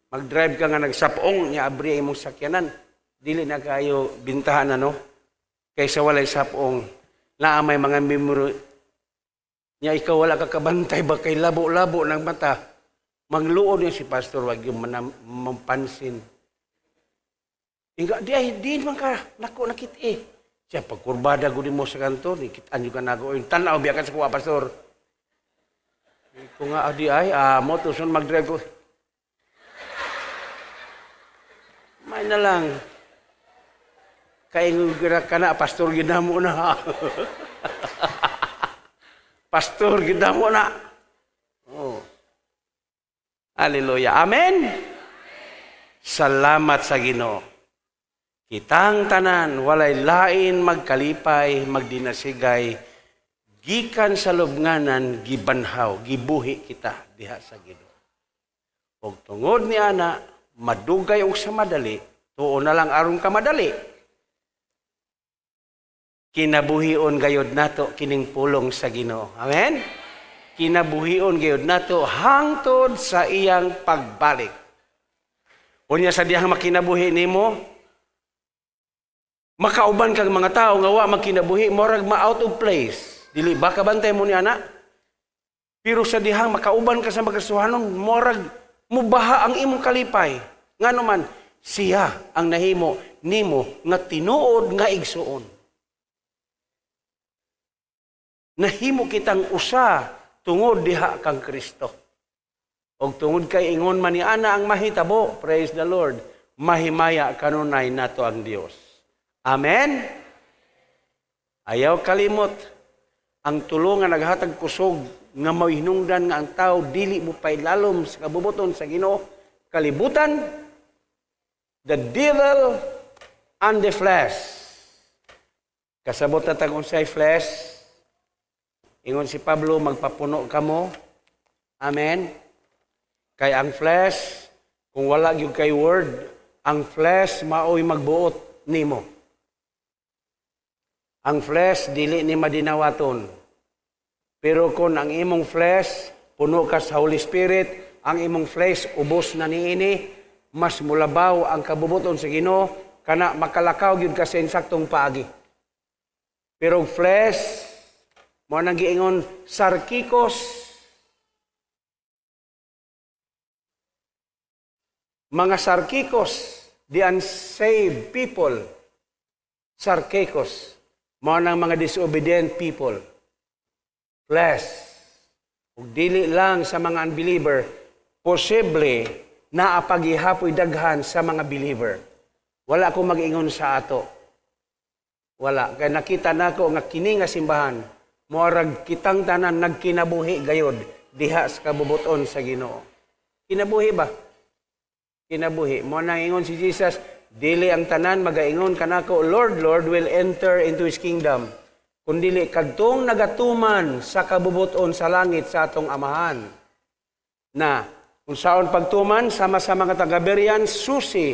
Mag-drive ka nga nagsapong niya abri imong sakyanan. Dili na kayo bintahan ano. Kaysa walay sapong na may mga memory niya ikaw wala ka kabantay ba kay labo-labo ng mata. Magluod niya si pastor wag yung mampansin. Inga, di man ka, nako nakit eh. Siya, pagkurbada ko mo sa kanto, nikitaan yung ka nago. Yung tanaw, biya ka sa kuwa, pastor. Kung nga, di ay, mo, tuson mag-drive ko. May na lang. Kaya ka na, pastor, gina mo na. Pastor, gina mo na. Oh. Hallelujah. Amen? Salamat sa Ginoo. Kitang tanan, walay lain magkalipay, magdinasigay, gikan sa lubnganan, gibanhaw, gibuhi kita diha sa Ginoo. Og tungod ni ana, madugay og sa madali, tuo na lang aron ka madali. Kinabuhion gayod nato kining pulong sa Ginoo. Amen? Kinabuhion gayod nato hangtod sa iyang pagbalik. Unya sa dihang makinabuhi nimo, makauban kang mga tao nga wa magkinabuhi, morag ma-out of place. Dili ba kabantay mo ni ana? Pero sa dihang makauban ka sa magkasuhanon, morag mubaha ang imong kalipay. Ngano man siya ang nahimo nimo nga tinuod nga igsuon. Nahimo kitang usa tungod diha kang Kristo. Og tungod kay ingon man ni ana ang mahitabo, praise the Lord, mahimaya kanunay nato ang Dios. Amen? Ayaw kalimot. Ang tulungan naghatag kusog nga mahinungdan nga ang tao dili mo pailalom sa kabubuton sa Ginoo. Kalibutan, the devil and the flesh. Kasabot na tag unsay flesh. Ingon si Pablo, magpapuno ka mo. Amen? Kay ang flesh, kung wala yung kay word, ang flesh maoy magbuot nimo. Ang flesh, dili ni madinawaton. Pero kung ang imong flesh, puno ka sa Holy Spirit, ang imong flesh, ubos na niini, mas mulabaw ang kabubuton sa Ginoo, kana makalakaw gyud ka sa insaktong paagi. Pero flesh, mo nang giingon sarkikos, mga sarkikos, the unsaved people, sarkikos, mo nang mga disobedient people. Flesh, ug dili lang sa mga unbeliever, posible na apaghihapoy daghan sa mga believer. Wala akong mag-ingon sa ato. Wala. Kaya nakita nako nga kini nga simbahan, moarag kitang tanan nagkinabuhi gayod diha sa kabubuton sa Ginoo. Kinabuhi ba? Kinabuhi. Mo nang ingon si Jesus, dili ang tanan magaingon kanako, Lord, Lord, will enter into His kingdom. Kung dili kadtong nagatuman sa kabubuton sa langit sa atong amahan. Na kung saon pagtuman, sama-sama nga taga-Berean, susi,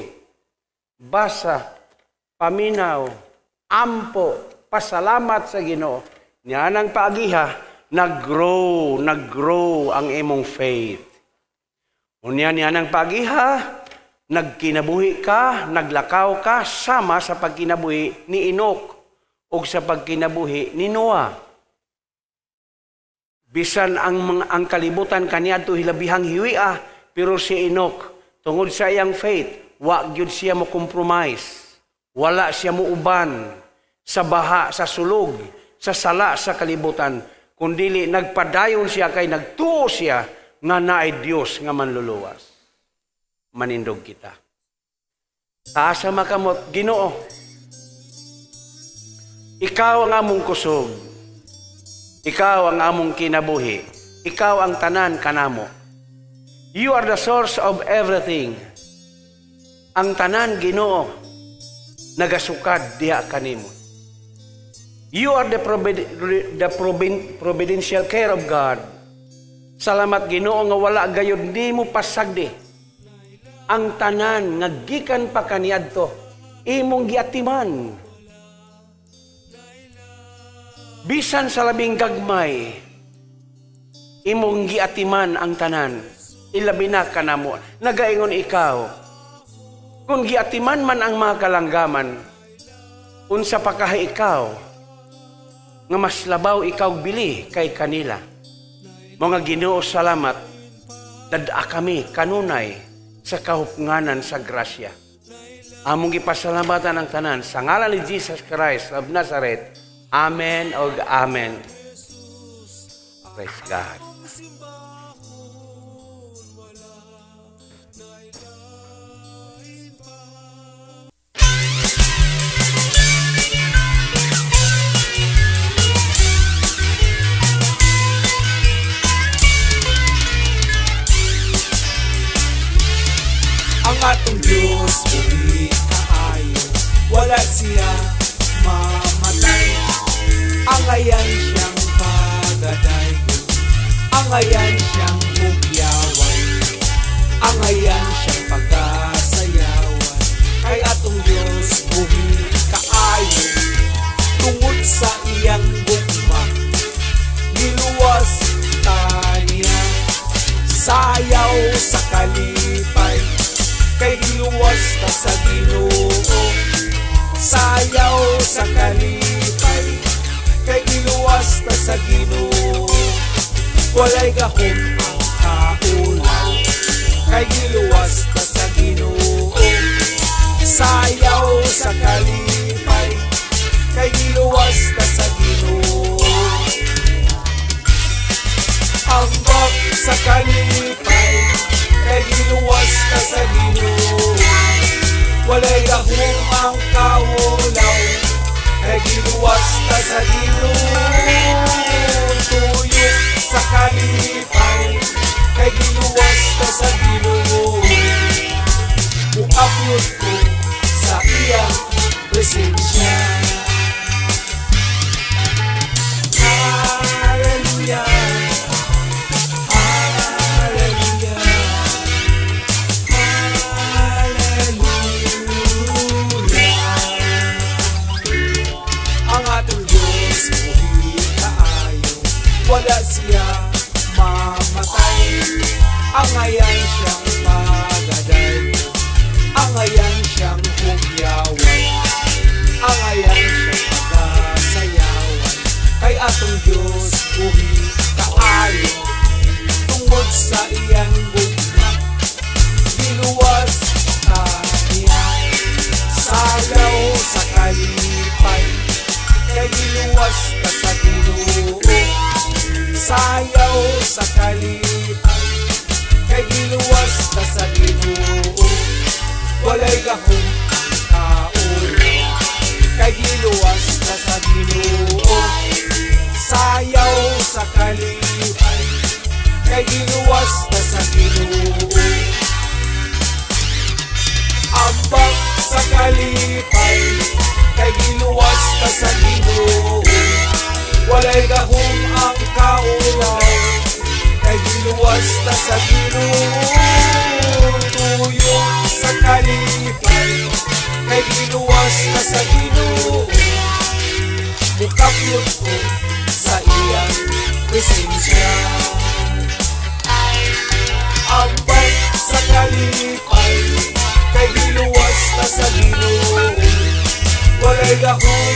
basa, paminaw, ampo, pasalamat sa Ginoo. Niya nang paagiha, nag-grow ang imong faith. Unya niya nang paagiha, nagkinabuhi ka, naglakaw ka, sama sa pagkinabuhi ni Enoch o sa pagkinabuhi ni Noah. Bisan ang kalibutan kaniadto hilabihang hiwiah, pero si Enoch, tungod sa iyang faith, wa gyud siya mo compromise. Wala siya mo uban sa baha, sa sulog, sa sala sa kalibutan, kundili nagpadayon siya kay nagtuo siya nga naay Dios nga manluluwas. Manindog kita. Taasa makamot, Ginoo. Ikaw ang among kusog. Ikaw ang among kinabuhi. Ikaw ang tanan kanamo. You are the source of everything. Ang tanan, Ginoo, nagasukad diha kanimo. You are the providential care of God. Salamat, Ginoo, nga wala gayud nimo pasagdi. Ang tanan nga gikan pa kaniadto imong giatiman. Bisan sa labing gagmay, imong giatiman ang tanan. Ilabi na kanamo. Nagaingon ikaw, kung giatiman man ang mga kalanggaman, unsa pa kaha ikaw, nga mas labaw ikaw bili kay kanila. Mga Ginoo, salamat, dada kami kanunay sa kahupnganan sa grasya. Among gipasalamatan ang tanan sa ngalan ni Jesus Christ of Nazareth. Amen o amen. Praise God.
Ang atong Diyos uli kaayo, wala siya mamatay. Ang ayan siyang pagadayo, ang ayan siyang bugyawan, ang ayan siyang pagkasayawan. Kay atong Diyos uli kaayo, tungod sa iyang gugma, niluwas taniya, sayaw sa kalipay. Kay giluwas ta sa Ginoo, sayaw sa kalipay. Kay giluwas ta sa Ginoo, walay gahom ang kaulaw. Kay giluwas ta sa Ginoo, sayaw sa kalipay. Kay giluwas ta sa Ginoo, ambak sa kalipay. Kay giluwas ka sa Ginoo, walay gahom ang kaulaw. Kay giluwas ka sa Ginoo, tuyok sa kalipay. Kay giluwas ka sa Ginoo, muapyot ko sa iyang presensya. wala siya mamatay. Angayan siyang pagaday, angayan siyang humyawan, angayan siyang pagasayawan. Kay atong Diyos buhi kaayo, tungod sa iyang bugna giluwas ta niya. Sayaw sa kalipay, kay giluwas ta sa Ginoo. Sayaw sa kalipay, kay giluwas ta sa Ginoo. Walay gahom kaon, kay giluwas ta sa Ginoo. Sayaw sa kalipay, kay giluwas ta sa Ginoo. Ambak sa kalipay, kay giluwas ta sa Ginoo. Walay gahom ang kaulaw, kay giluwas ta sa Ginoo. Tuyong sa kalipay, kay giluwas ta sa Ginoo. Mukaplot ko sa iyang presensya. Ambag sa kalipay, kay giluwas ta sa Ginoo. Walay gahom